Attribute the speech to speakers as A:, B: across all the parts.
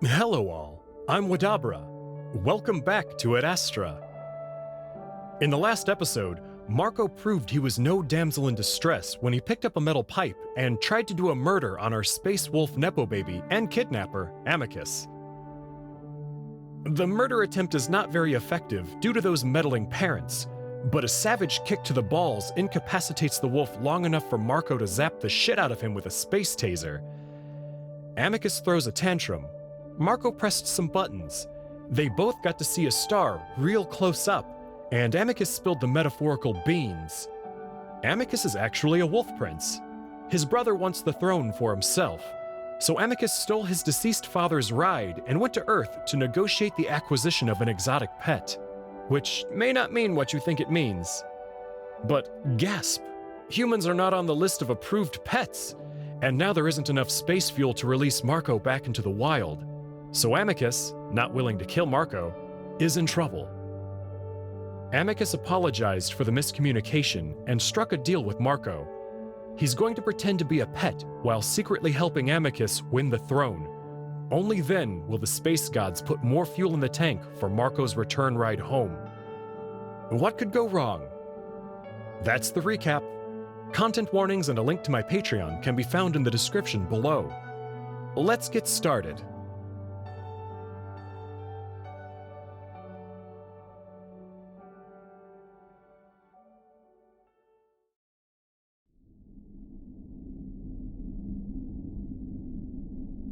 A: Hello all, I'm Wadabra. Welcome back to Adastra. In the last episode, Marco proved he was no damsel in distress when he picked up a metal pipe and tried to do a murder on our space wolf nepo baby and kidnapper, Amicus. The murder attempt is not very effective due to those meddling parents, but a savage kick to the balls incapacitates the wolf long enough for Marco to zap the shit out of him with a space taser. Amicus throws a tantrum. Marco pressed some buttons. They both got to see a star real close up, and Amicus spilled the metaphorical beans. Amicus is actually a wolf prince. His brother wants the throne for himself, so Amicus stole his deceased father's ride and went to Earth to negotiate the acquisition of an exotic pet, which may not mean what you think it means. But gasp, humans are not on the list of approved pets, and now there isn't enough space fuel to release Marco back into the wild. So Amicus, not willing to kill Marco, is in trouble. Amicus apologized for the miscommunication and struck a deal with Marco. He's going to pretend to be a pet while secretly helping Amicus win the throne. Only then will the space gods put more fuel in the tank for Marco's return ride home. What could go wrong? That's the recap. Content warnings and a link to my Patreon can be found in the description below. Let's get started.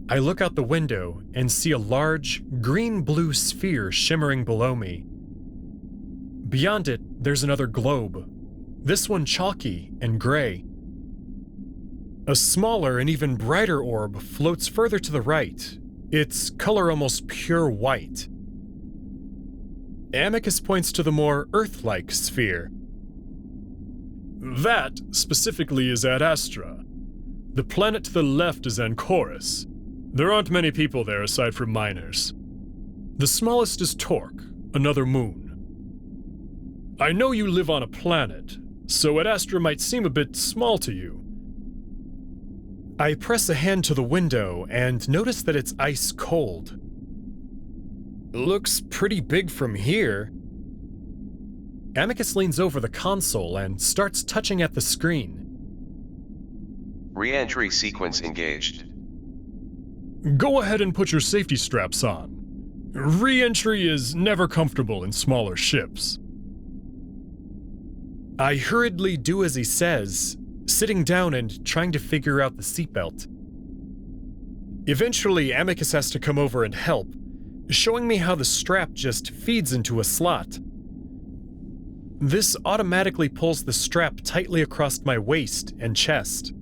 A: I look out the window and see a large, green-blue sphere shimmering below me. Beyond it, there's another globe, this one chalky and gray. A smaller and even brighter orb floats further to the right, its color almost pure white. Amicus points to the more Earth-like sphere. That, specifically, is Adastra. The planet to the left is Anchorus. There aren't many people there aside from miners. The smallest is Torque, another moon. I know you live on a planet, so Adastra might seem a bit small to you. I press a hand to the window and notice that it's ice cold. Looks pretty big from here. Amicus leans over the console and starts touching at the screen.
B: Re-entry sequence engaged.
A: Go ahead and put your safety straps on. Re-entry is never comfortable in smaller ships. I hurriedly do as he says, sitting down and trying to figure out the seatbelt. Eventually, Amicus has to come over and help, showing me how the strap just feeds into a slot. This automatically pulls the strap tightly across my waist and chest.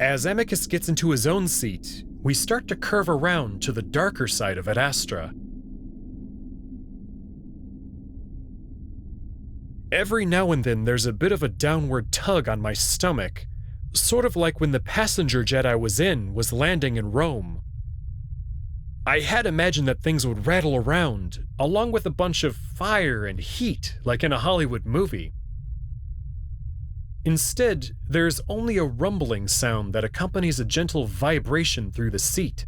A: As Amicus gets into his own seat, we start to curve around to the darker side of Adastra. Every now and then there's a bit of a downward tug on my stomach, sort of like when the passenger jet I was in was landing in Rome. I had imagined that things would rattle around, along with a bunch of fire and heat, like in a Hollywood movie. Instead, there's only a rumbling sound that accompanies a gentle vibration through the seat.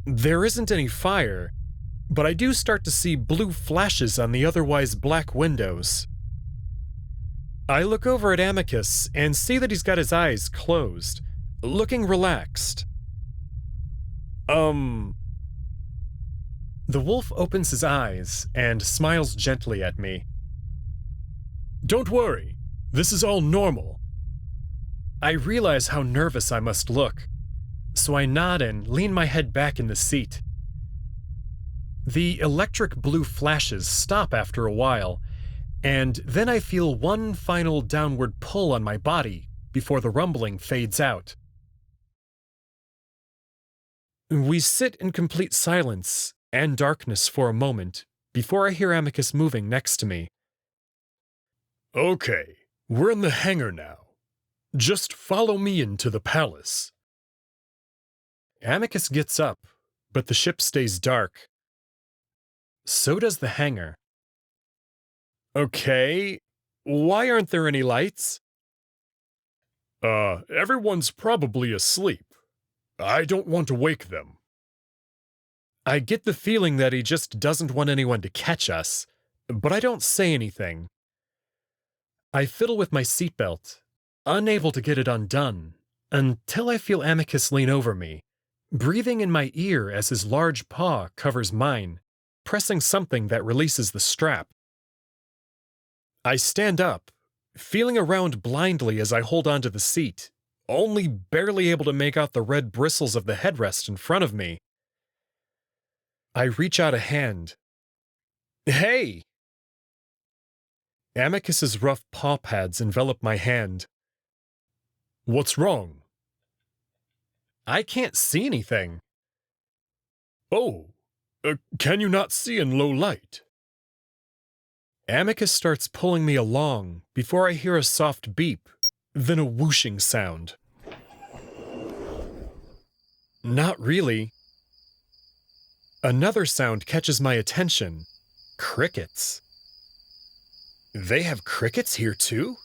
A: There isn't any fire, but I do start to see blue flashes on the otherwise black windows. I look over at Amicus and see that he's got his eyes closed, looking relaxed. The wolf opens his eyes and smiles gently at me. Don't worry. This is all normal. I realize how nervous I must look, so I nod and lean my head back in the seat. The electric blue flashes stop after a while, and then I feel one final downward pull on my body before the rumbling fades out. We sit in complete silence and darkness for a moment before I hear Amicus moving next to me. Okay. We're in the hangar now. Just follow me into the palace. Amicus gets up, but the ship stays dark. So does the hangar. Okay, why aren't there any lights? Everyone's probably asleep. I don't want to wake them. I get the feeling that he just doesn't want anyone to catch us, but I don't say anything. I fiddle with my seatbelt, unable to get it undone, until I feel Amicus lean over me, breathing in my ear as his large paw covers mine, pressing something that releases the strap. I stand up, feeling around blindly as I hold onto the seat, only barely able to make out the red bristles of the headrest in front of me. I reach out a hand. Hey! Amicus's rough paw pads envelop my hand. What's wrong? I can't see anything. Oh, can you not see in low light? Amicus starts pulling me along before I hear a soft beep, then a whooshing sound. Not really. Another sound catches my attention. Crickets. They have crickets here too?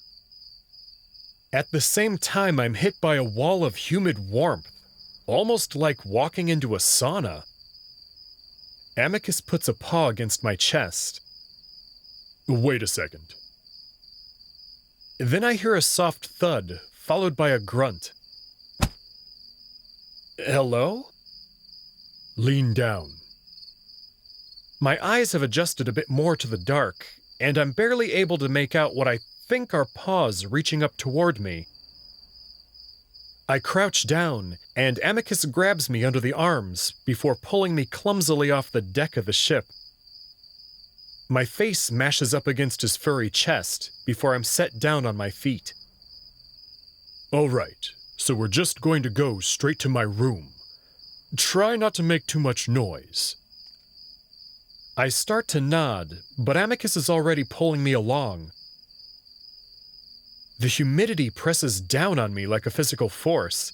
A: At the same time, I'm hit by a wall of humid warmth, almost like walking into a sauna. Amicus puts a paw against my chest. Wait a second. Then I hear a soft thud, followed by a grunt. Hello? Lean down. My eyes have adjusted a bit more to the dark, and I'm barely able to make out what I think are paws reaching up toward me. I crouch down, and Amicus grabs me under the arms before pulling me clumsily off the deck of the ship. My face mashes up against his furry chest before I'm set down on my feet. All right, so we're just going to go straight to my room. Try not to make too much noise. I start to nod, but Amicus is already pulling me along. The humidity presses down on me like a physical force,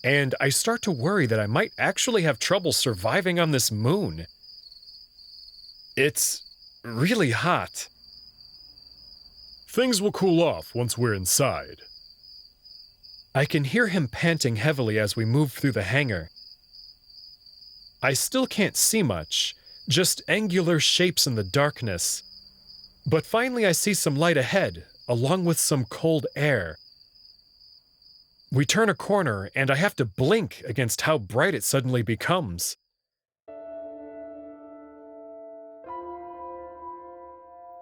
A: and I start to worry that I might actually have trouble surviving on this moon. It's really hot. Things will cool off once we're inside. I can hear him panting heavily as we move through the hangar. I still can't see much, just angular shapes in the darkness. But finally I see some light ahead, along with some cold air. We turn a corner, and I have to blink against how bright it suddenly becomes.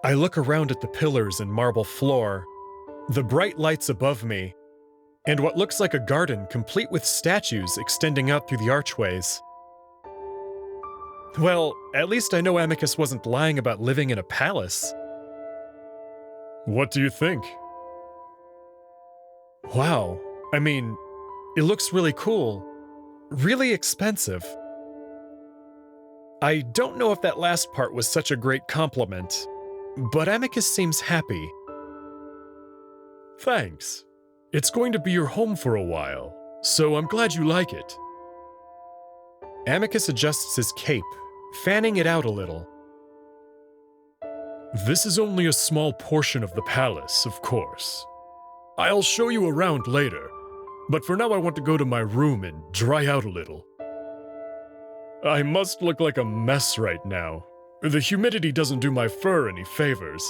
A: I look around at the pillars and marble floor, the bright lights above me, and what looks like a garden complete with statues extending out through the archways. Well, at least I know Amicus wasn't lying about living in a palace. What do you think? Wow, I mean, it looks really cool, really expensive. I don't know if that last part was such a great compliment, but Amicus seems happy. Thanks. It's going to be your home for a while, so I'm glad you like it. Amicus adjusts his cape, fanning it out a little. This is only a small portion of the palace, of course. I'll show you around later, but for now I want to go to my room and dry out a little. I must look like a mess right now. The humidity doesn't do my fur any favors.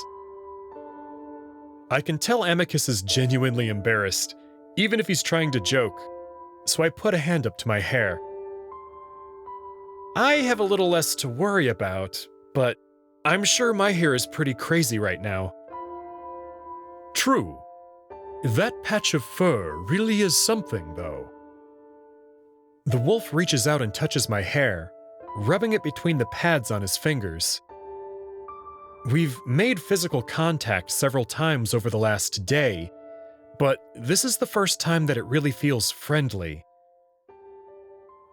A: I can tell Amicus is genuinely embarrassed, even if he's trying to joke, so I put a hand up to my hair. I have a little less to worry about, but I'm sure my hair is pretty crazy right now. True. That patch of fur really is something, though. The wolf reaches out and touches my hair, rubbing it between the pads on his fingers. We've made physical contact several times over the last day, but this is the first time that it really feels friendly.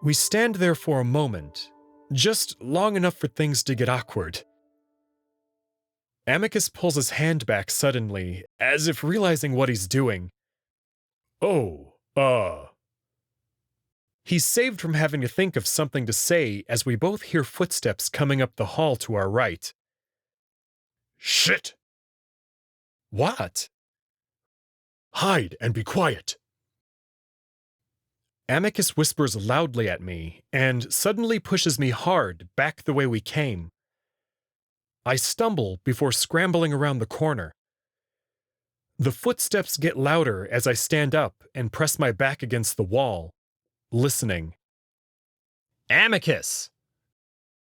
A: We stand there for a moment, just long enough for things to get awkward. Amicus pulls his hand back suddenly, as if realizing what he's doing. He's saved from having to think of something to say as we both hear footsteps coming up the hall to our right. Shit! What? Hide and be quiet. Amicus whispers loudly at me and suddenly pushes me hard back the way we came. I stumble before scrambling around the corner. The footsteps get louder as I stand up and press my back against the wall, listening. Amicus!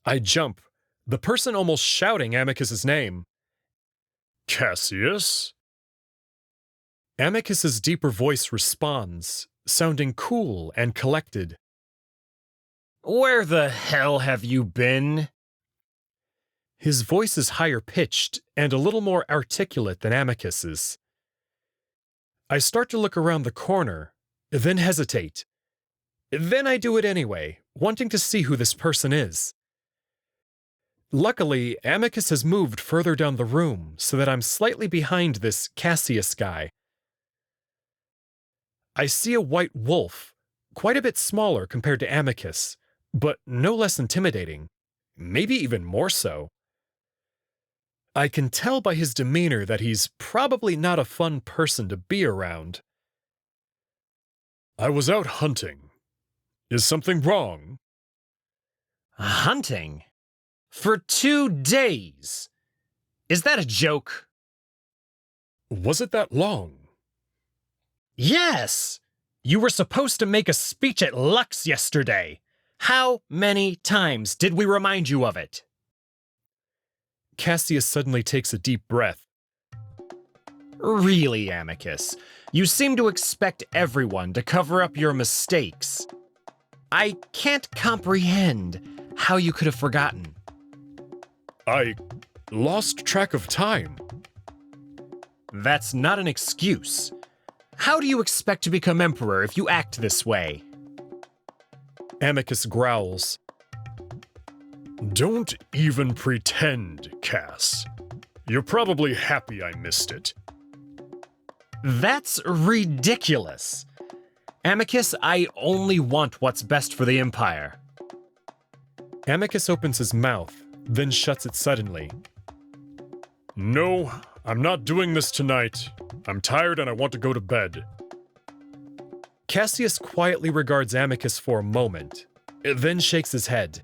A: I jump, the person almost shouting Amicus's name. Cassius? Amicus's deeper voice responds, sounding cool and collected. Where the hell have you been? His voice is higher pitched and a little more articulate than Amicus's. I start to look around the corner, then hesitate. Then I do it anyway, wanting to see who this person is. Luckily, Amicus has moved further down the room so that I'm slightly behind this Cassius guy. I see a white wolf, quite a bit smaller compared to Amicus, but no less intimidating, maybe even more so. I can tell by his demeanor that he's probably not a fun person to be around. I was out hunting. Is something wrong? Hunting? For 2 days? Is that a joke? Was it that long? Yes! You were supposed to make a speech at Lux yesterday. How many times did we remind you of it? Cassius suddenly takes a deep breath. Really, Amicus, you seem to expect everyone to cover up your mistakes. I can't comprehend how you could have forgotten. I lost track of time. That's not an excuse. How do you expect to become emperor if you act this way? Amicus growls. Don't even pretend, Cass. You're probably happy I missed it. That's ridiculous. Amicus, I only want what's best for the Empire. Amicus opens his mouth, then shuts it suddenly. No, I'm not doing this tonight. I'm tired and I want to go to bed. Cassius quietly regards Amicus for a moment, then shakes his head.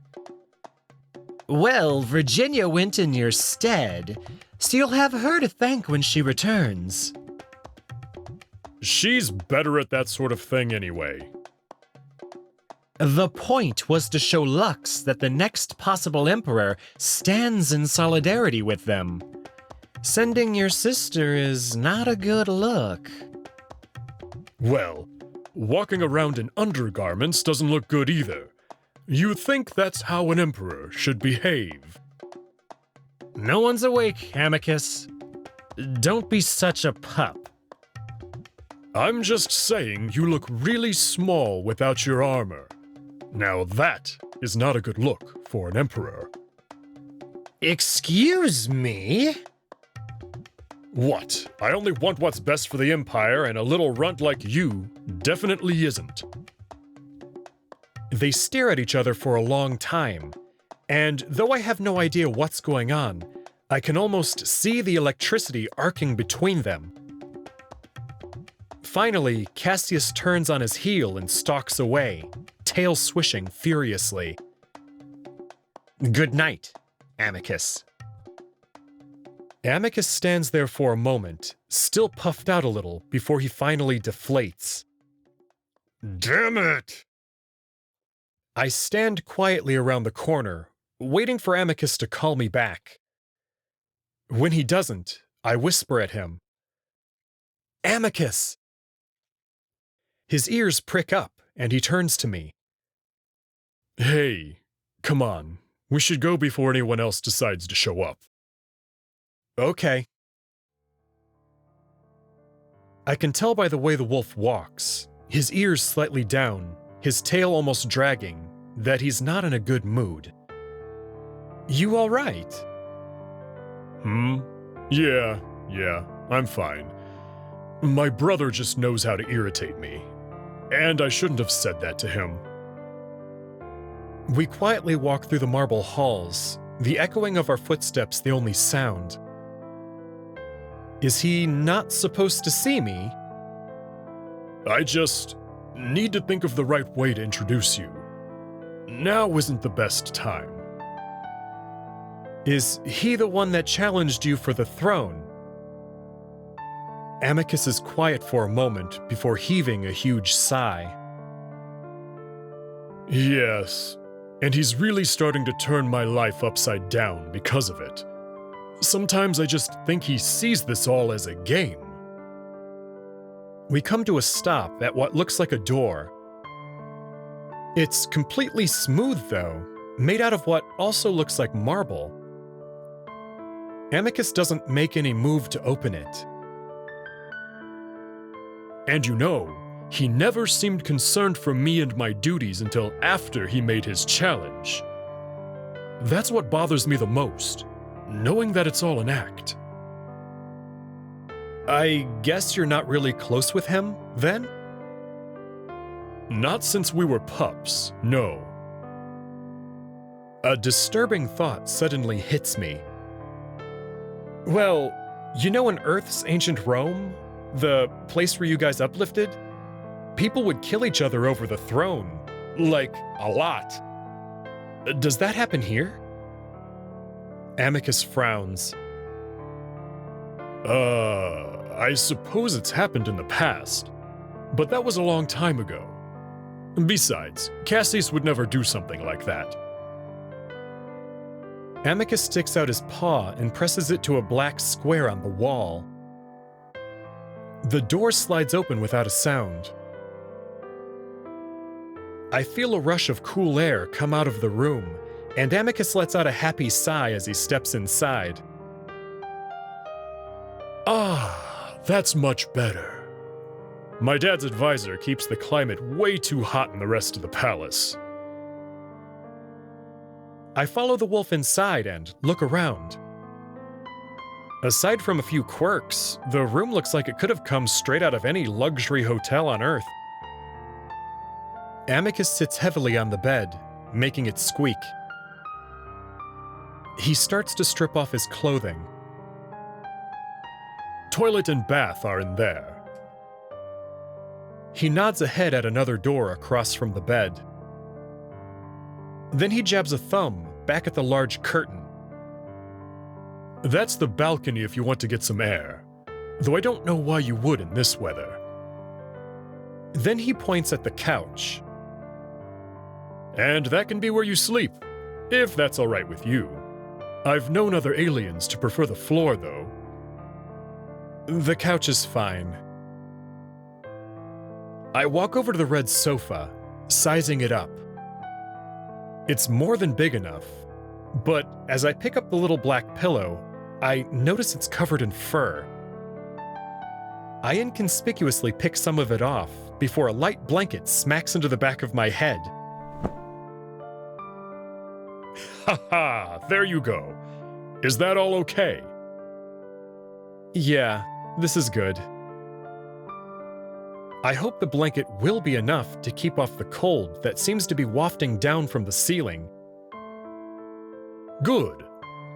A: Well, Virginia went in your stead, so you'll have her to thank when she returns. She's better at that sort of thing anyway. The point was to show Lux that the next possible emperor stands in solidarity with them. Sending your sister is not a good look. Well, walking around in undergarments doesn't look good either. You think that's how an emperor should behave. No one's awake, Amicus. Don't be such a pup. I'm just saying you look really small without your armor. Now that is not a good look for an emperor. Excuse me? What? I only want what's best for the Empire, and a little runt like you definitely isn't. They stare at each other for a long time, and though I have no idea what's going on, I can almost see the electricity arcing between them. Finally, Cassius turns on his heel and stalks away, tail swishing furiously. Good night, Amicus. Amicus stands there for a moment, still puffed out a little, before he finally deflates. Damn it! I stand quietly around the corner, waiting for Amicus to call me back. When he doesn't, I whisper at him. Amicus! His ears prick up, and he turns to me. Hey, come on. We should go before anyone else decides to show up. Okay. I can tell by the way the wolf walks, his ears slightly down, his tail almost dragging, that he's not in a good mood. You all right? Yeah, I'm fine. My brother just knows how to irritate me. And I shouldn't have said that to him. We quietly walk through the marble halls, the echoing of our footsteps the only sound. Is he not supposed to see me? need to think of the right way to introduce you. Now isn't the best time. Is he the one that challenged you for the throne? Amicus is quiet for a moment before heaving a huge sigh. Yes, and he's really starting to turn my life upside down because of it. Sometimes I just think he sees this all as a game. We come to a stop at what looks like a door. It's completely smooth, though, made out of what also looks like marble. Amicus doesn't make any move to open it. And you know, he never seemed concerned for me and my duties until after he made his challenge. That's what bothers me the most, knowing that it's all an act. I guess you're not really close with him, then? Not since we were pups, no. A disturbing thought suddenly hits me. Well, you know in Earth's ancient Rome, the place where you guys uplifted? People would kill each other over the throne. Like, a lot. Does that happen here? Amicus frowns. I suppose it's happened in the past, but that was a long time ago. Besides, Cassius would never do something like that. Amicus sticks out his paw and presses it to a black square on the wall. The door slides open without a sound. I feel a rush of cool air come out of the room, and Amicus lets out a happy sigh as he steps inside. Ah, that's much better. My dad's advisor keeps the climate way too hot in the rest of the palace. I follow the wolf inside and look around. Aside from a few quirks, the room looks like it could have come straight out of any luxury hotel on Earth. Amicus sits heavily on the bed, making it squeak. He starts to strip off his clothing. Toilet and bath are in there. He nods ahead at another door across from the bed. Then he jabs a thumb back at the large curtain. That's the balcony if you want to get some air, though I don't know why you would in this weather. Then he points at the couch. And that can be where you sleep, if that's all right with you. I've known other aliens to prefer the floor, though. The couch is fine. I walk over to the red sofa, sizing it up. It's more than big enough, but as I pick up the little black pillow, I notice it's covered in fur. I inconspicuously pick some of it off before a light blanket smacks into the back of my head. Haha, there you go. Is that all okay? Yeah, this is good. I hope the blanket will be enough to keep off the cold that seems to be wafting down from the ceiling. Good.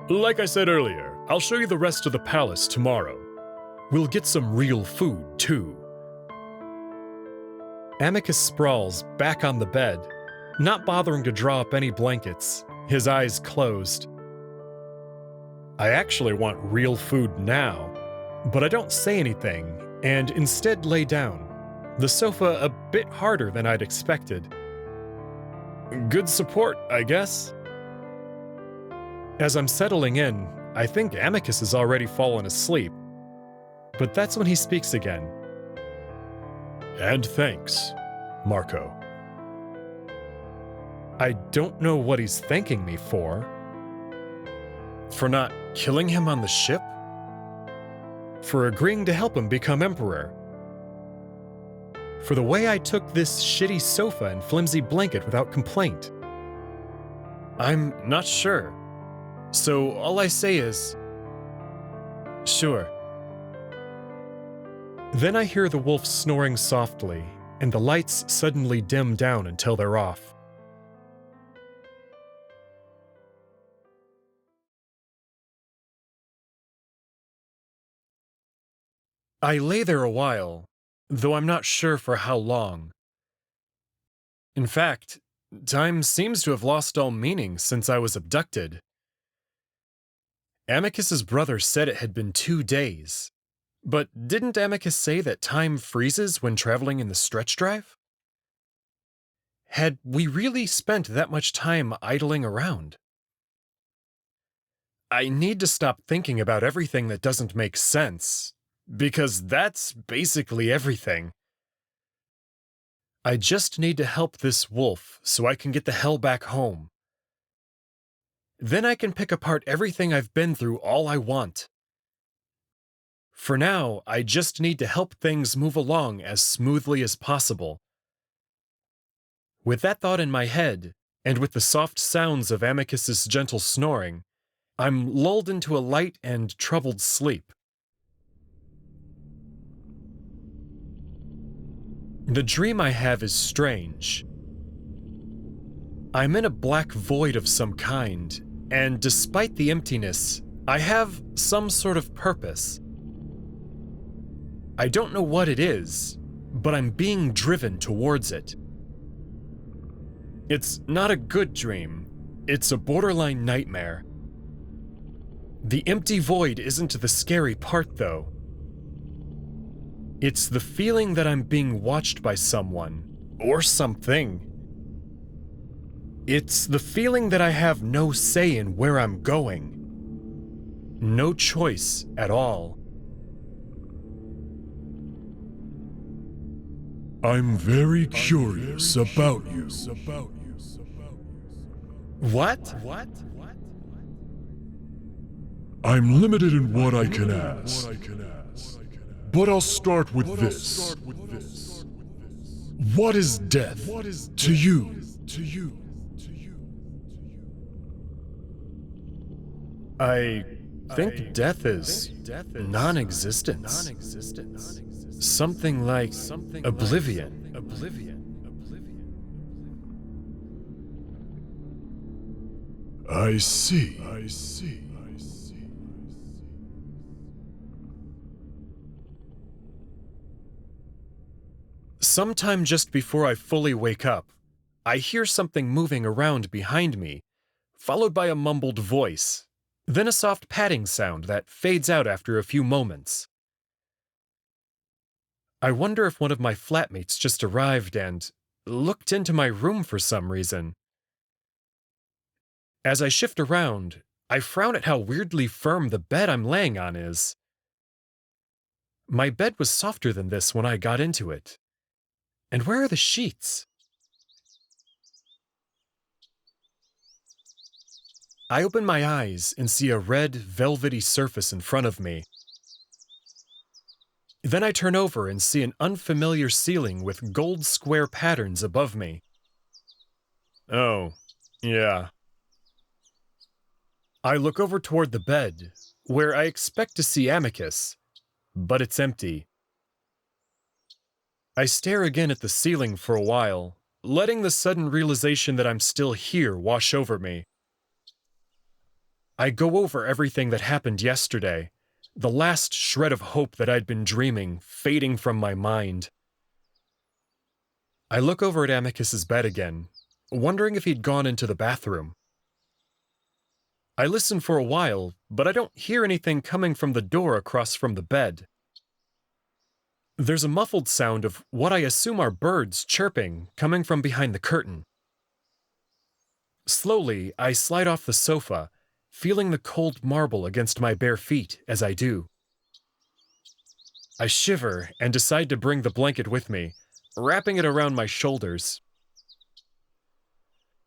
A: Like I said earlier, I'll show you the rest of the palace tomorrow. We'll get some real food, too. Amicus sprawls back on the bed, not bothering to draw up any blankets, his eyes closed. I actually want real food now, but I don't say anything and instead lay down, the sofa a bit harder than I'd expected. Good support, I guess. As I'm settling in, I think Amicus has already fallen asleep, but that's when he speaks again. And thanks, Marco. I don't know what he's thanking me for. For not killing him on the ship? For agreeing to help him become emperor? For the way I took this shitty sofa and flimsy blanket without complaint? I'm not sure. So all I say is, sure. Then I hear the wolf snoring softly, and the lights suddenly dim down until they're off. I lay there a while, though I'm not sure for how long. In fact, time seems to have lost all meaning since I was abducted. Amicus's brother said it had been 2 days. But didn't Amicus say that time freezes when traveling in the stretch drive? Had we really spent that much time idling around? I need to stop thinking about everything that doesn't make sense, because that's basically everything. I just need to help this wolf so I can get the hell back home. Then I can pick apart everything I've been through all I want. For now, I just need to help things move along as smoothly as possible. With that thought in my head, and with the soft sounds of Amicus's gentle snoring, I'm lulled into a light and troubled sleep. The dream I have is strange. I'm in a black void of some kind, and despite the emptiness, I have some sort of purpose. I don't know what it is, but I'm being driven towards it. It's not a good dream. It's a borderline nightmare. The empty void isn't the scary part, though. It's the feeling that I'm being watched by someone, or something. It's the feeling that I have no say in where I'm going. No choice at all.
B: I'm very curious about you.
A: What?
B: I'm limited in what I can ask. But I'll start with this. What is death to you?
A: I think death is non-existence. Something like oblivion.
B: I see.
A: Sometime just before I fully wake up, I hear something moving around behind me, followed by a mumbled voice, then a soft padding sound that fades out after a few moments. I wonder if one of my flatmates just arrived and looked into my room for some reason. As I shift around, I frown at how weirdly firm the bed I'm laying on is. My bed was softer than this when I got into it. And where are the sheets? I open my eyes and see a red, velvety surface in front of me. Then I turn over and see an unfamiliar ceiling with gold square patterns above me. Oh, yeah. I look over toward the bed, where I expect to see Amicus, but it's empty. I stare again at the ceiling for a while, letting the sudden realization that I'm still here wash over me. I go over everything that happened yesterday, the last shred of hope that I'd been dreaming fading from my mind. I look over at Amicus's bed again, wondering if he'd gone into the bathroom. I listen for a while, but I don't hear anything coming from the door across from the bed. There's a muffled sound of what I assume are birds chirping coming from behind the curtain. Slowly, I slide off the sofa, feeling the cold marble against my bare feet as I do. I shiver and decide to bring the blanket with me, wrapping it around my shoulders.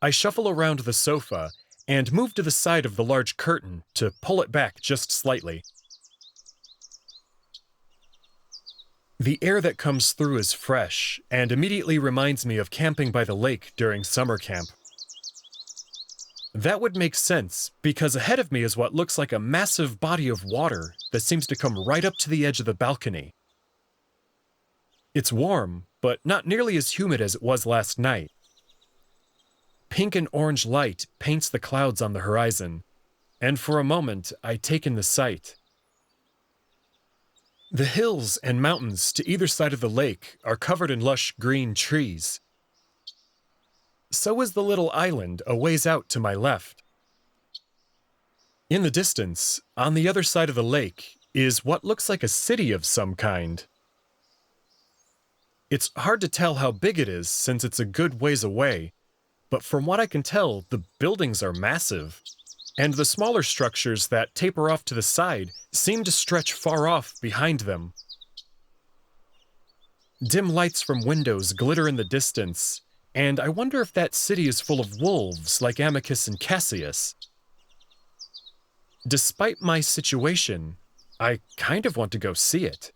A: I shuffle around the sofa and move to the side of the large curtain to pull it back just slightly. The air that comes through is fresh and immediately reminds me of camping by the lake during summer camp. That would make sense, because ahead of me is what looks like a massive body of water that seems to come right up to the edge of the balcony. It's warm, but not nearly as humid as it was last night. Pink and orange light paints the clouds on the horizon, and for a moment I take in the sight. The hills and mountains to either side of the lake are covered in lush green trees. so is the little island a ways out to my left. In the distance, on the other side of the lake, is what looks like a city of some kind. It's hard to tell how big it is since it's a good ways away, but from what I can tell, the buildings are massive, and the smaller structures that taper off to the side seem to stretch far off behind them. Dim lights from windows glitter in the distance, and I wonder if that city is full of wolves like Amicus and Cassius. Despite my situation, I kind of want to go see it.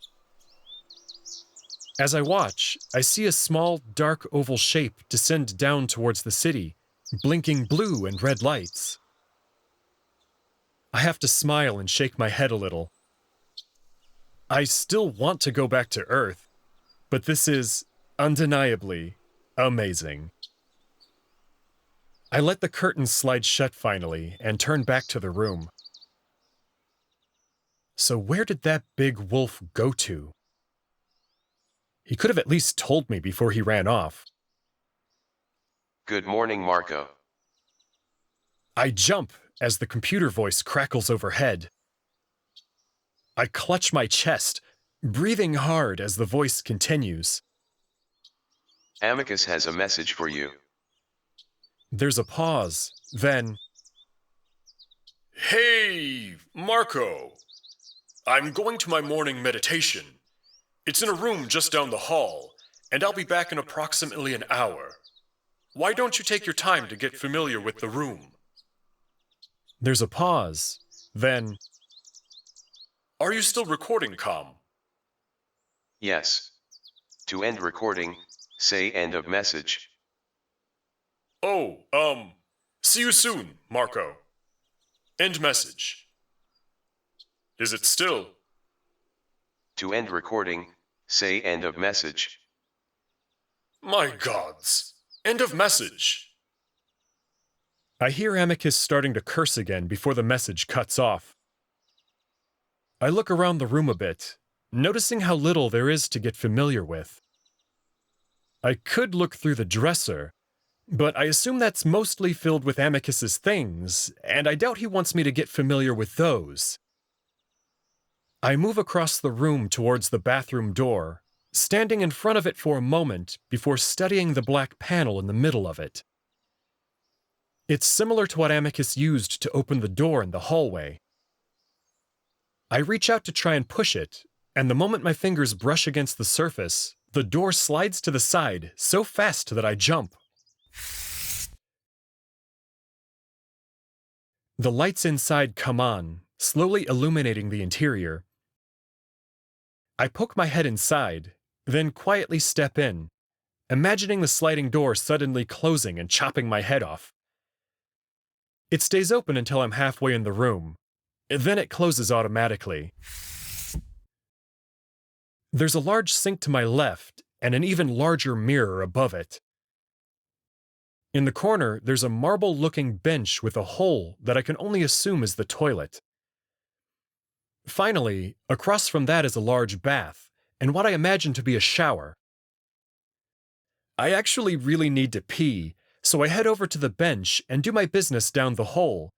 A: As I watch, I see a small, dark oval shape descend down towards the city, blinking blue and red lights. I have to smile and shake my head a little. I still want to go back to Earth, but this is undeniably amazing. I let the curtains slide shut finally and turn back to the room. So where did that big wolf go to? He could have at least told me before he ran off.
C: Good morning, Marco.
A: I jump as the computer voice crackles overhead. I clutch my chest, breathing hard as the voice continues.
C: Amicus has a message for you.
A: There's a pause, then...
B: Hey, Marco. I'm going to my morning meditation. It's in a room just down the hall, and I'll be back in approximately an hour. Why don't you take your time to get familiar with the room?
A: There's a pause, then...
B: Are you still recording, Com?
C: Yes. To end recording, say end of message.
B: Oh, see you soon, Marco. End message. Is it still?
C: To end recording, say end of message.
B: My gods. End of message.
A: I hear Amicus starting to curse again before the message cuts off. I look around the room a bit, noticing how little there is to get familiar with. I could look through the dresser, but I assume that's mostly filled with Amicus's things, and I doubt he wants me to get familiar with those. I move across the room towards the bathroom door, standing in front of it for a moment before studying the black panel in the middle of it. It's similar to what Amicus used to open the door in the hallway. I reach out to try and push it, and the moment my fingers brush against the surface, the door slides to the side so fast that I jump. The lights inside come on, slowly illuminating the interior. I poke my head inside, then quietly step in, imagining the sliding door suddenly closing and chopping my head off. It stays open until I'm halfway in the room. Then it closes automatically. There's a large sink to my left and an even larger mirror above it. In the corner, there's a marble-looking bench with a hole that I can only assume is the toilet. Finally, across from that is a large bath, and what I imagine to be a shower. I actually really need to pee, so I head over to the bench and do my business down the hole,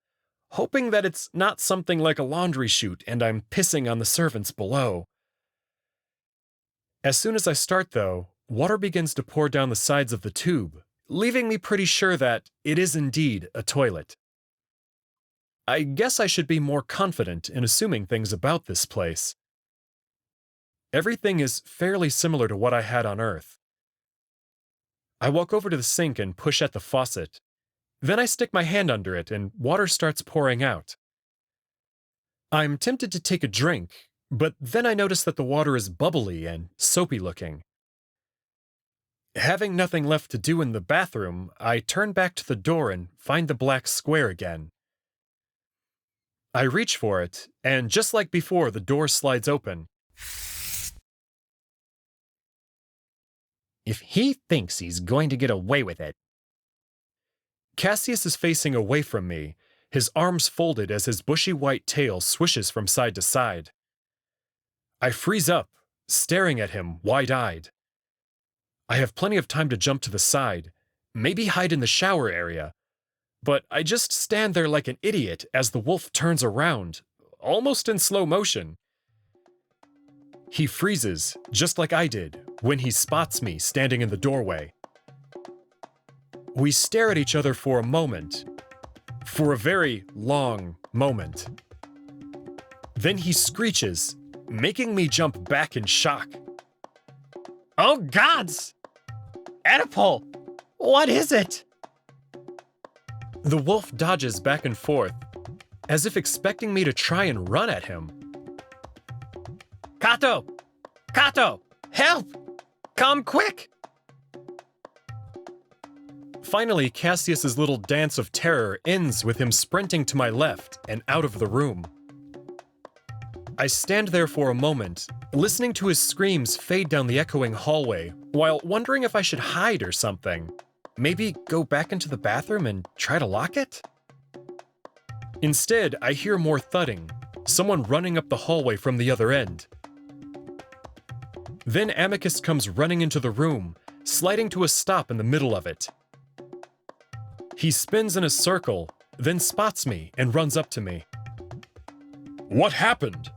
A: hoping that it's not something like a laundry chute and I'm pissing on the servants below. As soon as I start, though, water begins to pour down the sides of the tube, leaving me pretty sure that it is indeed a toilet. I guess I should be more confident in assuming things about this place. Everything is fairly similar to what I had on Earth. I walk over to the sink and push at the faucet. Then I stick my hand under it and water starts pouring out. I'm tempted to take a drink, but then I notice that the water is bubbly and soapy looking. Having nothing left to do in the bathroom, I turn back to the door and find the black square again. I reach for it, and just like before, the door slides open.
D: If he thinks he's going to get away with it.
A: Cassius is facing away from me, his arms folded as his bushy white tail swishes from side to side. I freeze up, staring at him wide-eyed. I have plenty of time to jump to the side, maybe hide in the shower area. But I just stand there like an idiot as the wolf turns around, almost in slow motion. He freezes, just like I did, when he spots me standing in the doorway. We stare at each other for a moment. For a very long moment. Then he screeches, making me jump back in shock.
D: Oh gods! Oedipal! What is it?
A: The wolf dodges back and forth, as if expecting me to try and run at him.
D: Kato! Kato! Help! Come quick!
A: Finally, Cassius's little dance of terror ends with him sprinting to my left and out of the room. I stand there for a moment, listening to his screams fade down the echoing hallway, while wondering if I should hide or something. Maybe go back into the bathroom and try to lock it? Instead, I hear more thudding, someone running up the hallway from the other end. Then Amicus comes running into the room, sliding to a stop in the middle of it. He spins in a circle, then spots me and runs up to me.
B: What happened?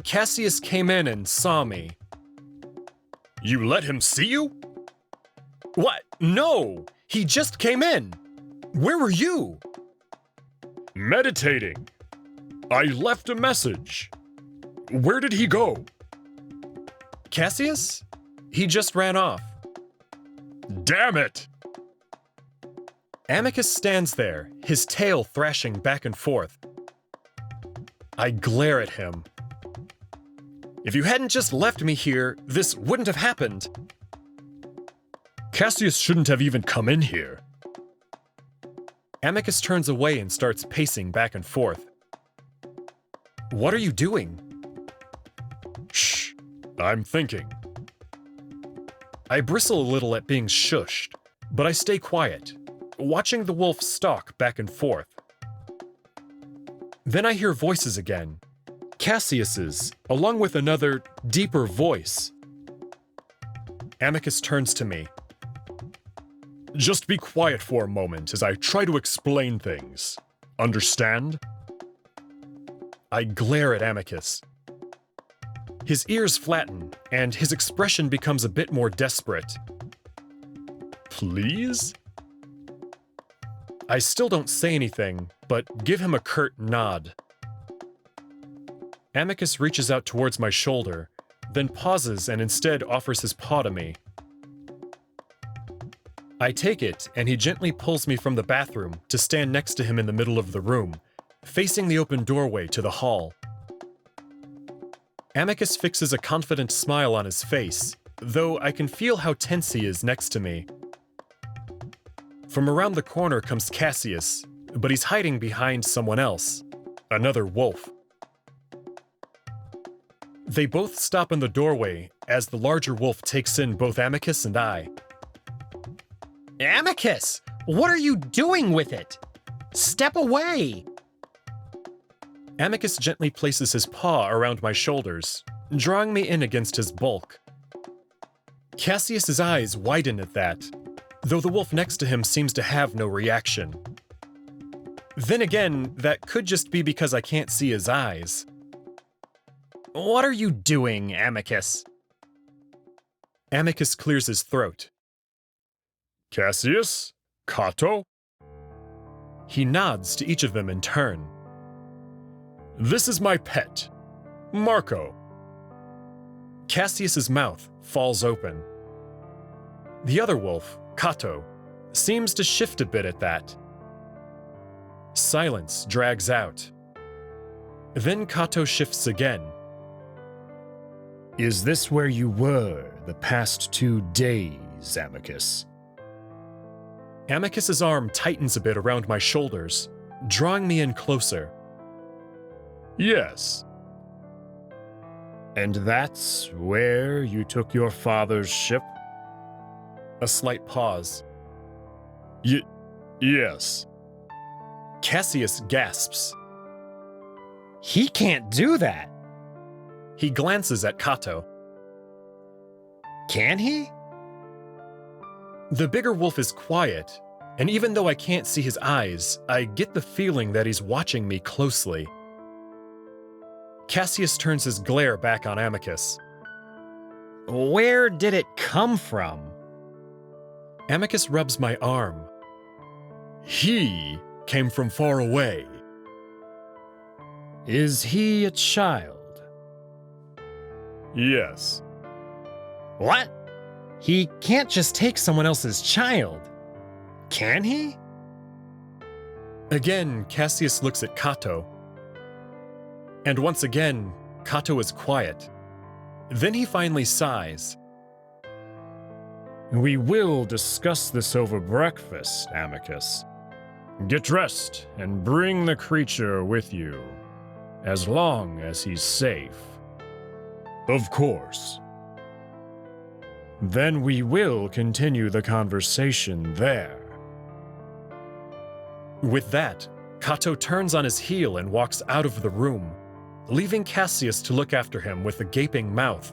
A: Cassius came in and saw me.
B: You let him see you?
A: What? No! He just came in! Where were you?
B: Meditating. I left a message. Where did he go?
A: Cassius? He just ran off.
B: Damn it!
A: Amicus stands there, his tail thrashing back and forth. I glare at him. If you hadn't just left me here, this wouldn't have happened.
B: Cassius shouldn't have even come in here.
A: Amicus turns away and starts pacing back and forth. What are you doing?
B: Shh, I'm thinking.
A: I bristle a little at being shushed, but I stay quiet, watching the wolf stalk back and forth. Then I hear voices again, Cassius's, along with another, deeper voice. Amicus turns to me.
B: Just be quiet for a moment as I try to explain things. Understand?
A: I glare at Amicus. His ears flatten, and his expression becomes a bit more desperate.
B: Please?
A: I still don't say anything, but give him a curt nod. Amicus reaches out towards my shoulder, then pauses and instead offers his paw to me. I take it, and he gently pulls me from the bathroom to stand next to him in the middle of the room, facing the open doorway to the hall. Amicus fixes a confident smile on his face, though I can feel how tense he is next to me. From around the corner comes Cassius, but he's hiding behind someone else, another wolf. They both stop in the doorway as the larger wolf takes in both Amicus and I.
D: Amicus! What are you doing with it? Step away!
A: Amicus gently places his paw around my shoulders, drawing me in against his bulk. Cassius's eyes widen at that, though the wolf next to him seems to have no reaction. Then again, that could just be because I can't see his eyes.
D: What are you doing, Amicus?
A: Amicus clears his throat.
B: Cassius? Kato?
A: He nods to each of them in turn.
B: This is my pet, Marco.
A: Cassius's mouth falls open. The other wolf, Kato, seems to shift a bit at that. Silence drags out. Then Kato shifts again.
E: Is this where you were the past 2 days, Amicus?
A: Amicus's arm tightens a bit around my shoulders, drawing me in closer.
B: Yes.
E: And that's where you took your father's ship?
A: A slight pause.
B: Yes.
A: Cassius gasps.
D: He can't do that.
A: He glances at Kato.
D: Can he?
A: The bigger wolf is quiet, and even though I can't see his eyes, I get the feeling that he's watching me closely. Cassius turns his glare back on Amicus.
D: Where did it come from?
A: Amicus rubs my arm. He came from far away.
E: Is he a child?
A: Yes.
D: What? He can't just take someone else's child. Can he?
A: Again, Cassius looks at Kato. And once again, Kato is quiet. Then he finally sighs.
E: We will discuss this over breakfast, Amicus. Get dressed and bring the creature with you, as long as he's safe. Of course. Then we will continue the conversation there.
A: With that, Kato turns on his heel and walks out of the room, leaving Cassius to look after him with a gaping mouth.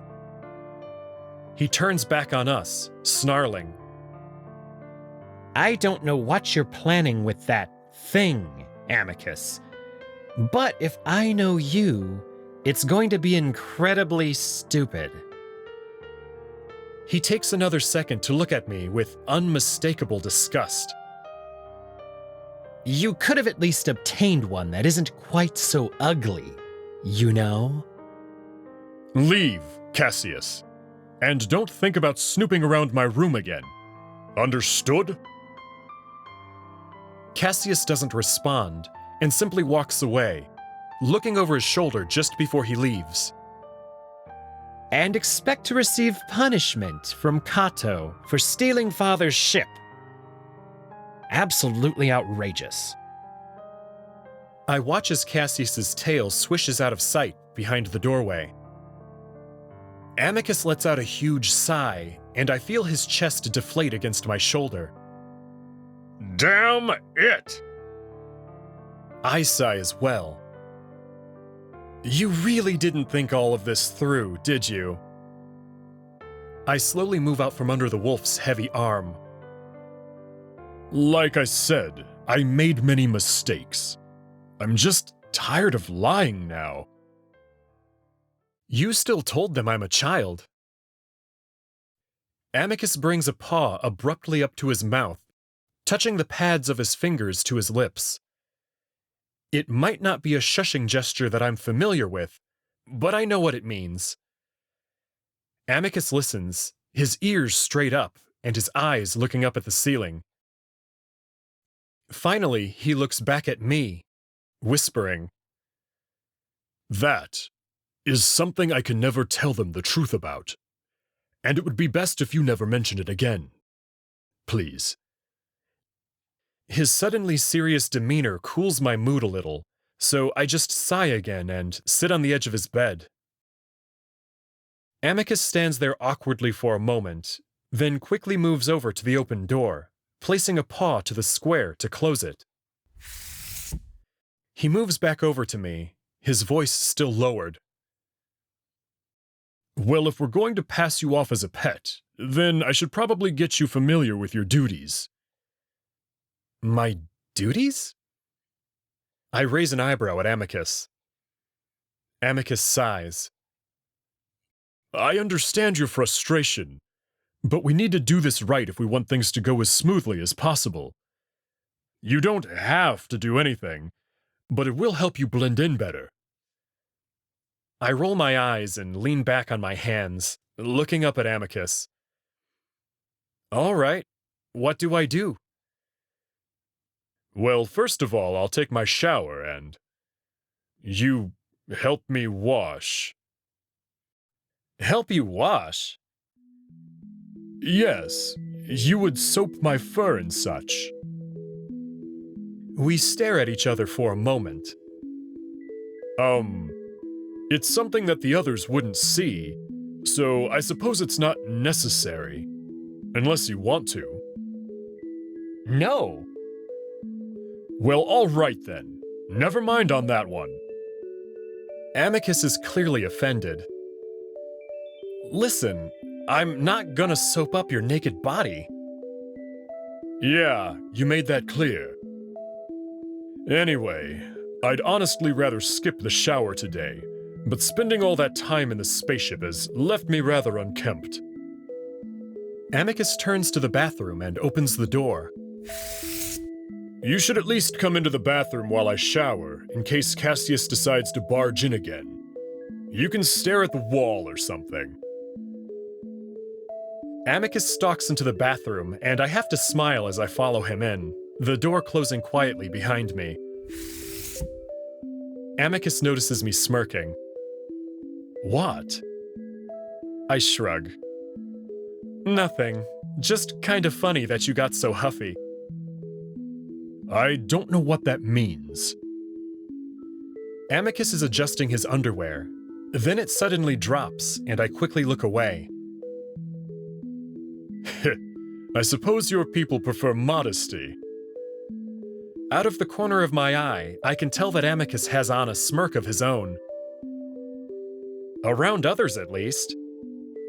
A: He turns back on us, snarling.
D: I don't know what you're planning with that thing, Amicus. But if I know you, it's going to be incredibly stupid.
A: He takes another second to look at me with unmistakable disgust.
D: You could have at least obtained one that isn't quite so ugly, you know?
A: Leave, Cassius. And don't think about snooping around my room again. Understood? Cassius doesn't respond and simply walks away, looking over his shoulder just before he leaves.
D: And expect to receive punishment from Kato for stealing Father's ship. Absolutely outrageous.
A: I watch as Cassius's tail swishes out of sight behind the doorway. Amicus lets out a huge sigh, and I feel his chest deflate against my shoulder.
E: Damn it!
A: I sigh as well. You really didn't think all of this through, did you? I slowly move out from under the wolf's heavy arm. Like I said, I made many mistakes. I'm just tired of lying now. You still told them I'm a child. Amicus brings a paw abruptly up to his mouth, touching the pads of his fingers to his lips. It might not be a shushing gesture that I'm familiar with, but I know what it means. Amicus listens, his ears straight up and his eyes looking up at the ceiling. Finally, he looks back at me, whispering, "That is something I can never tell them the truth about, and it would be best if you never mention it again. Please." His suddenly serious demeanor cools my mood a little, so I just sigh again and sit on the edge of his bed. Amicus stands there awkwardly for a moment, then quickly moves over to the open door, placing a paw to the square to close it. He moves back over to me, his voice still lowered. "Well, if we're going to pass you off as a pet, then I should probably get you familiar with your duties." My duties? I raise an eyebrow at Amicus. Amicus sighs. I understand your frustration, but we need to do this right if we want things to go as smoothly as possible. You don't have to do anything, but it will help you blend in better. I roll my eyes and lean back on my hands, looking up at Amicus. All right, what do I do? Well, first of all, I'll take my shower and... You help me wash. Help you wash? Yes, you would soap my fur and such. We stare at each other for a moment. It's something that the others wouldn't see, so I suppose it's not necessary. Unless you want to. No. Well, all right then. Never mind on that one. Amicus is clearly offended. Listen, I'm not gonna soap up your naked body.
B: Yeah, you made that clear. Anyway, I'd honestly rather skip the shower today, but spending all that time in the spaceship has left me rather unkempt.
A: Amicus turns to the bathroom and opens the door.
B: You should at least come into the bathroom while I shower, in case Cassius decides to barge in again. You can stare at the wall or something.
A: Amicus stalks into the bathroom, and I have to smile as I follow him in, the door closing quietly behind me. Amicus notices me smirking. What? I shrug. Nothing. Just kind of funny that you got so huffy.
B: I don't know what that means.
A: Amicus is adjusting his underwear. Then it suddenly drops, and I quickly look away.
B: I suppose your people prefer modesty.
A: Out of the corner of my eye, I can tell that Amicus has on a smirk of his own. Around others, at least.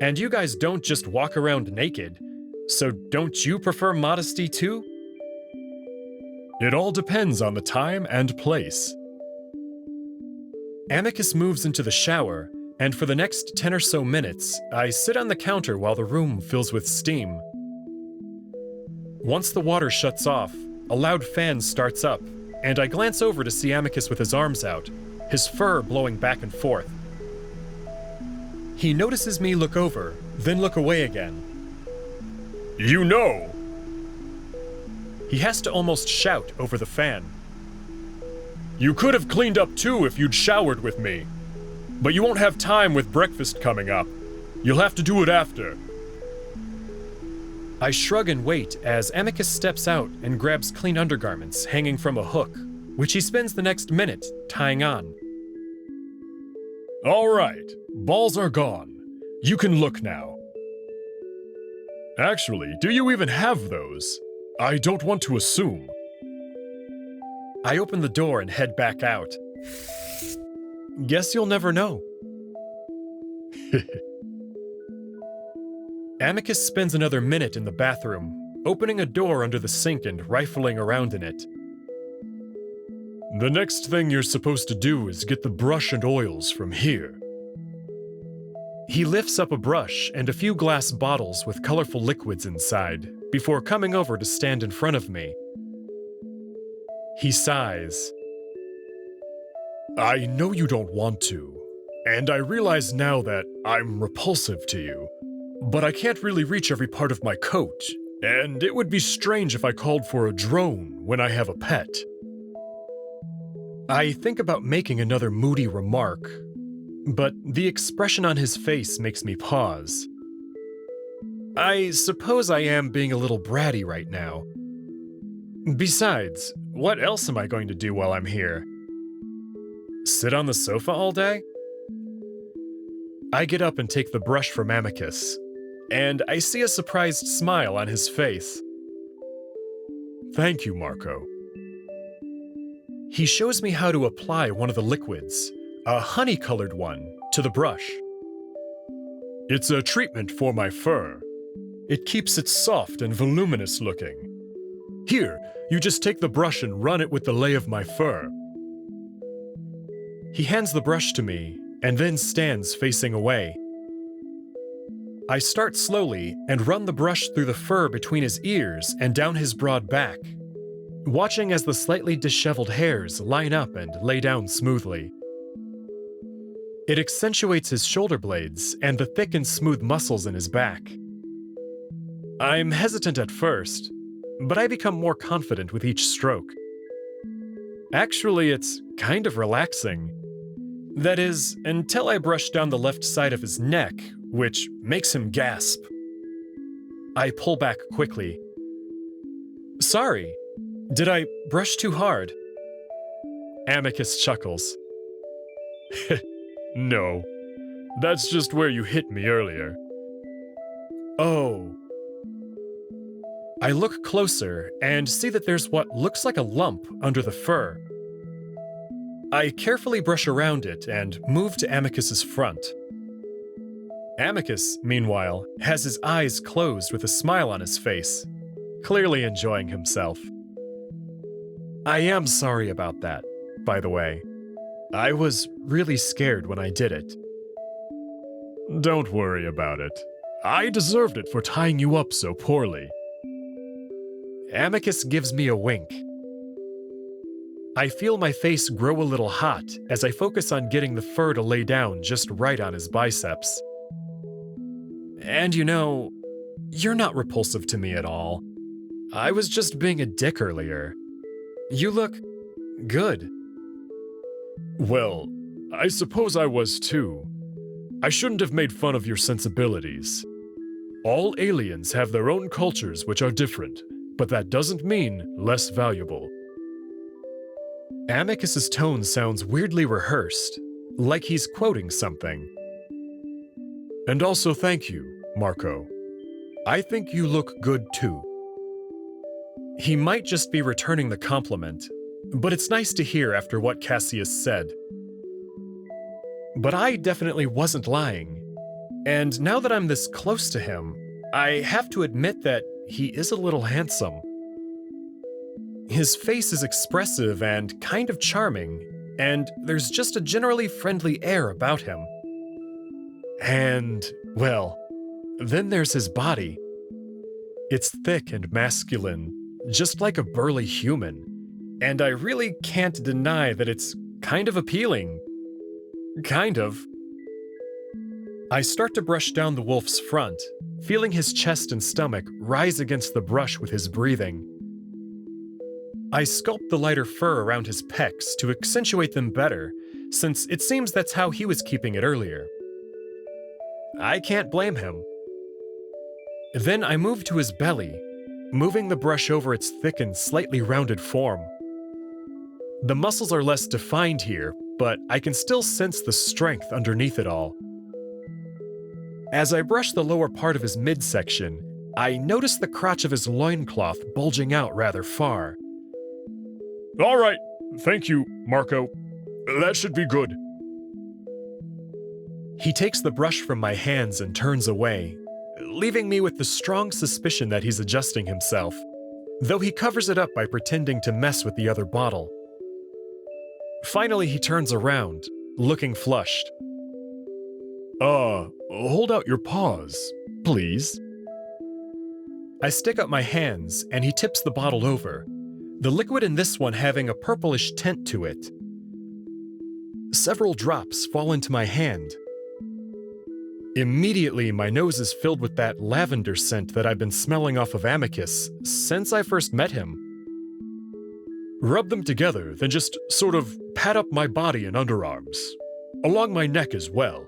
A: And you guys don't just walk around naked, so don't you prefer modesty too?
B: It all depends on the time and place.
A: Amicus moves into the shower, and for the next 10 or so minutes, I sit on the counter while the room fills with steam. Once the water shuts off, a loud fan starts up, and I glance over to see Amicus with his arms out, his fur blowing back and forth. He notices me look over, then look away again.
B: You know!
A: He has to almost shout over the fan.
B: You could have cleaned up too if you'd showered with me. But you won't have time with breakfast coming up. You'll have to do it after.
A: I shrug and wait as Amicus steps out and grabs clean undergarments hanging from a hook, which he spends the next minute tying on.
B: All right, balls are gone. You can look now. Actually, do you even have those? I don't want to assume.
A: I open the door and head back out. Guess you'll never know. Amicus spends another minute in the bathroom, opening a door under the sink and rifling around in it.
B: The next thing you're supposed to do is get the brush and oils from here.
A: He lifts up a brush and a few glass bottles with colorful liquids inside, before coming over to stand in front of me. He sighs.
B: I know you don't want to, and I realize now that I'm repulsive to you, but I can't really reach every part of my coat, and it would be strange if I called for a drone when I have a pet.
A: I think about making another moody remark, but the expression on his face makes me pause. I suppose I am being a little bratty right now. Besides, what else am I going to do while I'm here? Sit on the sofa all day? I get up and take the brush from Amicus, and I see a surprised smile on his face.
B: Thank you, Marco.
A: He shows me how to apply one of the liquids, a honey-colored one, to the brush.
B: It's a treatment for my fur. It keeps it soft and voluminous looking. Here, you just take the brush and run it with the lay of my fur.
A: He hands the brush to me, and then stands facing away. I start slowly and run the brush through the fur between his ears and down his broad back, watching as the slightly disheveled hairs line up and lay down smoothly. It accentuates his shoulder blades and the thick and smooth muscles in his back. I'm hesitant at first, but I become more confident with each stroke. Actually, it's kind of relaxing. That is, until I brush down the left side of his neck, which makes him gasp. I pull back quickly. Sorry, did I brush too hard? Amicus chuckles.
B: No, that's just where you hit me earlier.
A: Oh. I look closer and see that there's what looks like a lump under the fur. I carefully brush around it and move to Amicus's front. Amicus, meanwhile, has his eyes closed with a smile on his face, clearly enjoying himself. I am sorry about that, by the way. I was really scared when I did it.
E: Don't worry about it. I deserved it for tying you up so poorly.
A: Amicus gives me a wink. I feel my face grow a little hot as I focus on getting the fur to lay down just right on his biceps. And you know, you're not repulsive to me at all. I was just being a dick earlier. You look good.
E: Well, I suppose I was too. I shouldn't have made fun of your sensibilities. All aliens have their own cultures which are different, but that doesn't mean less valuable.
A: Amicus's tone sounds weirdly rehearsed, like he's quoting something.
E: And also thank you, Marco. I think you look good too.
A: He might just be returning the compliment, but it's nice to hear after what Cassius said. But I definitely wasn't lying. And now that I'm this close to him, I have to admit that he is a little handsome. His face is expressive and kind of charming, and there's just a generally friendly air about him. And, well, then there's his body. It's thick and masculine, just like a burly human, and I really can't deny that it's kind of appealing. Kind of. I start to brush down the wolf's front, feeling his chest and stomach rise against the brush with his breathing. I sculpt the lighter fur around his pecs to accentuate them better, since it seems that's how he was keeping it earlier. I can't blame him. Then I move to his belly, moving the brush over its thick and slightly rounded form. The muscles are less defined here, but I can still sense the strength underneath it all. As I brush the lower part of his midsection, I notice the crotch of his loincloth bulging out rather far.
E: All right, thank you, Marco. That should be good.
A: He takes the brush from my hands and turns away, leaving me with the strong suspicion that he's adjusting himself, though he covers it up by pretending to mess with the other bottle. Finally, he turns around, looking flushed.
E: Hold out your paws, please.
A: I stick up my hands, and he tips the bottle over, the liquid in this one having a purplish tint to it. Several drops fall into my hand. Immediately, my nose is filled with that lavender scent that I've been smelling off of Amicus since I first met him.
E: Rub them together, then just sort of pat up my body and underarms, along my neck as well.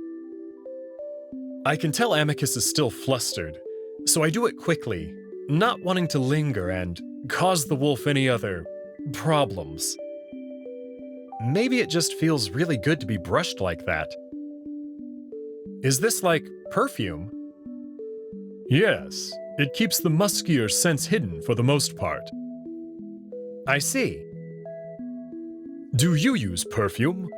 A: I can tell Amicus is still flustered, so I do it quickly, not wanting to linger and cause the wolf any other problems. Maybe it just feels really good to be brushed like that. Is this like perfume?
E: Yes, it keeps the muskier scents hidden for the most part.
A: I see.
E: Do you use perfume?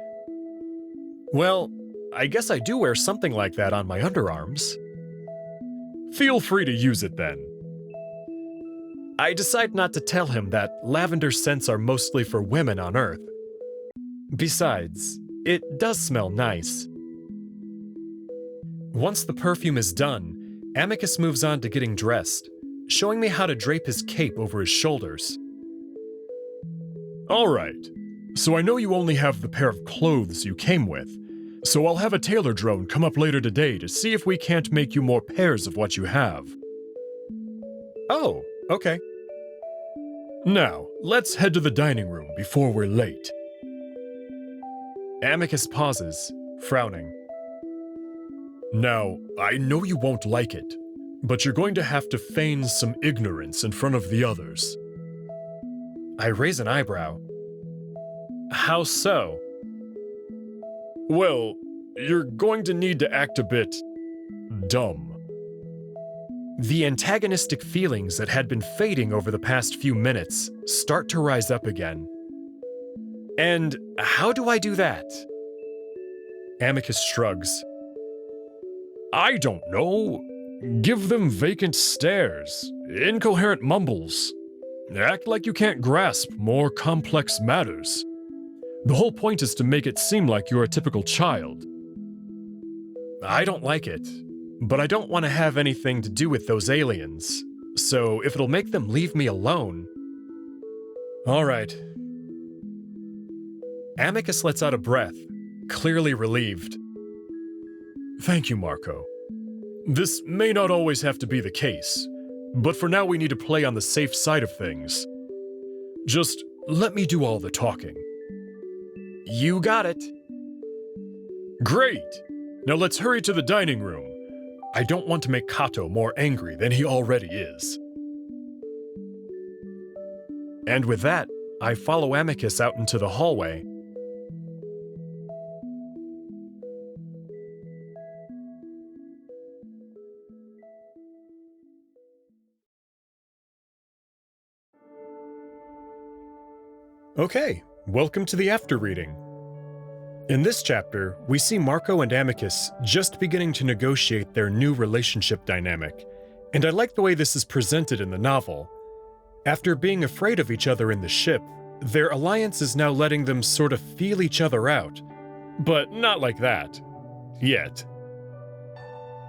A: Well, I guess I do wear something like that on my underarms.
E: Feel free to use it then.
A: I decide not to tell him that lavender scents are mostly for women on Earth. Besides, it does smell nice. Once the perfume is done, Amicus moves on to getting dressed, showing me how to drape his cape over his shoulders.
E: All right, so I know you only have the pair of clothes you came with, so I'll have a tailor drone come up later today to see if we can't make you more pairs of what you have.
A: Oh, okay.
E: Now, let's head to the dining room before we're late.
A: Amicus pauses, frowning.
E: Now, I know you won't like it, but you're going to have to feign some ignorance in front of the others.
A: I raise an eyebrow. How so?
E: Well, you're going to need to act a bit dumb.
A: The antagonistic feelings that had been fading over the past few minutes start to rise up again. And how do I do that?
E: Amicus shrugs. I don't know. Give them vacant stares, incoherent mumbles. Act like you can't grasp more complex matters. The whole point is to make it seem like you're a typical child.
A: I don't like it, but I don't want to have anything to do with those aliens. So if it'll make them leave me alone... All right. Amicus lets out a breath, clearly relieved.
E: Thank you, Marco. This may not always have to be the case, but for now we need to play on the safe side of things. Just let me do all the talking.
A: You got it.
E: Great! Now let's hurry to the dining room. I don't want to make Kato more angry than he already is.
A: And with that, I follow Amicus out into the hallway. Okay, welcome to the after reading. In this chapter, we see Marco and Amicus just beginning to negotiate their new relationship dynamic, and I like the way this is presented in the novel. After being afraid of each other in the ship, their alliance is now letting them sort of feel each other out. But not like that. Yet.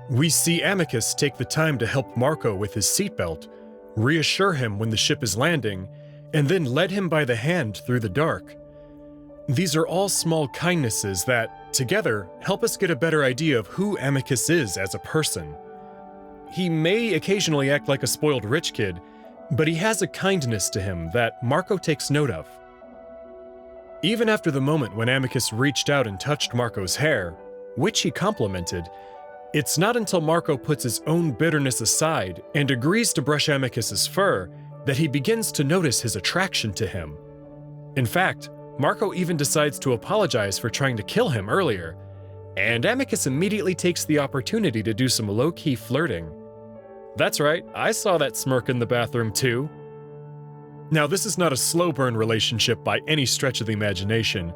A: We see Amicus take the time to help Marco with his seatbelt, reassure him when the ship is landing, and then led him by the hand through the dark. These are all small kindnesses that, together, help us get a better idea of who Amicus is as a person. He may occasionally act like a spoiled rich kid, but he has a kindness to him that Marco takes note of. Even after the moment when Amicus reached out and touched Marco's hair, which he complimented, it's not until Marco puts his own bitterness aside and agrees to brush Amicus's fur that he begins to notice his attraction to him. In fact, Marco even decides to apologize for trying to kill him earlier, and Amicus immediately takes the opportunity to do some low-key flirting. That's right, I saw that smirk in the bathroom too. Now, this is not a slow burn relationship by any stretch of the imagination,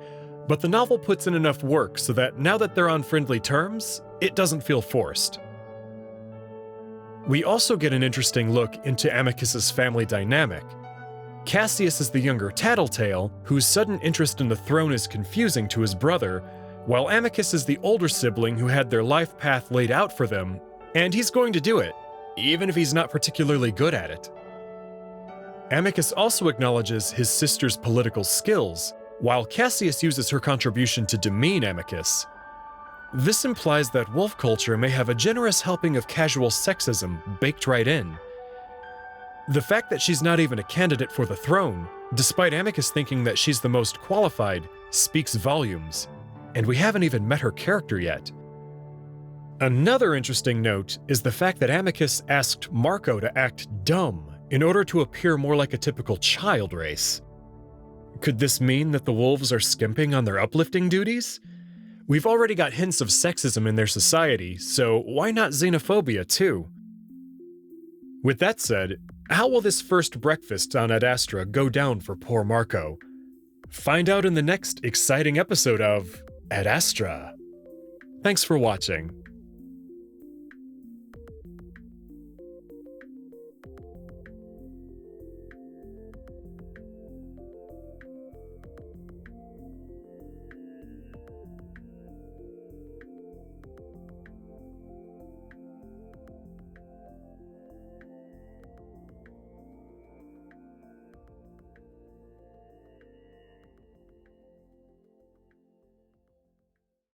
A: but the novel puts in enough work so that now that they're on friendly terms, it doesn't feel forced. We also get an interesting look into Amicus's family dynamic. Cassius is the younger tattletale, whose sudden interest in the throne is confusing to his brother, while Amicus is the older sibling who had their life path laid out for them, and he's going to do it, even if he's not particularly good at it. Amicus also acknowledges his sister's political skills, while Cassius uses her contribution to demean Amicus. This implies that wolf culture may have a generous helping of casual sexism baked right in. The fact that she's not even a candidate for the throne, despite Amicus thinking that she's the most qualified, speaks volumes, and we haven't even met her character yet. Another interesting note is the fact that Amicus asked Marco to act dumb in order to appear more like a typical child race. Could this mean that the wolves are skimping on their uplifting duties? We've already got hints of sexism in their society, so why not xenophobia too? With that said, how will this first breakfast on Adastra go down for poor Marco? Find out in the next exciting episode of Adastra. Thanks for watching.